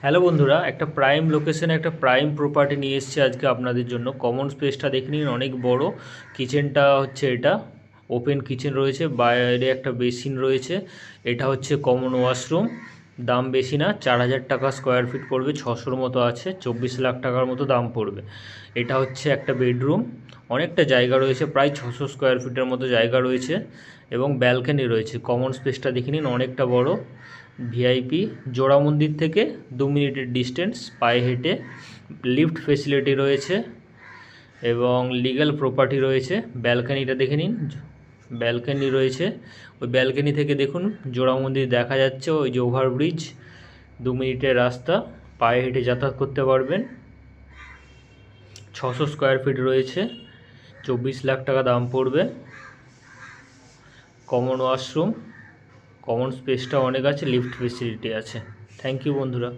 Hello বন্ধুরা, একটা prime লোকেশনে একটা প্রাইম প্রপার্টি নিয়ে এসেছি আজকে আপনাদের জন্য। কমন স্পেসটা দেখে নিন, অনেক বড়। কিচেনটা হচ্ছে এটা ওপেন কিচেন রয়েছে, বাইরে একটা বেসিন রয়েছে। এটা হচ্ছে কমন ওয়াশরুম। দাম বেশি না, 4,000 টাকা স্কোয়ার ফিট পড়বে, 600-র মতো আছে, 24 লাখ টাকার মতো দাম পড়বে। এটা হচ্ছে একটা বেডরুম, অনেকটা জায়গা রয়েছে, প্রায় 600 স্কোয়ার ফিটের মতো জায়গা রয়েছে এবং ব্যালকনি রয়েছে। কমন স্পেসটা দেখে নিন, অনেকটা বড়। ভিআইপি, জোড়া মন্দির থেকে 2 মিনিটের ডিস্টেন্স, পায়ে হেঁটে। লিফট ফেসিলিটি রয়েছে এবং লিগ্যাল প্রপার্টি রয়েছে। ব্যালকনিটা দেখে নিন, ব্যালকনি রয়েছে। ওই ব্যালকনি থেকে দেখুন জোড়া মন্দির দেখা যাচ্ছে, ওই যে ওভারব্রিজ। 2 মিনিটের রাস্তা, পায়ে হেঁটে যাতায়াত করতে পারবেন। 600 স্কোয়ার ফিট রয়েছে, 24 লাখ টাকা দাম পড়বে। কমন ওয়াশরুম, কমন স্পেসটা অনেক আছে, লিফট ফেসিলিটি আছে। থ্যাংক ইউ বন্ধুরা।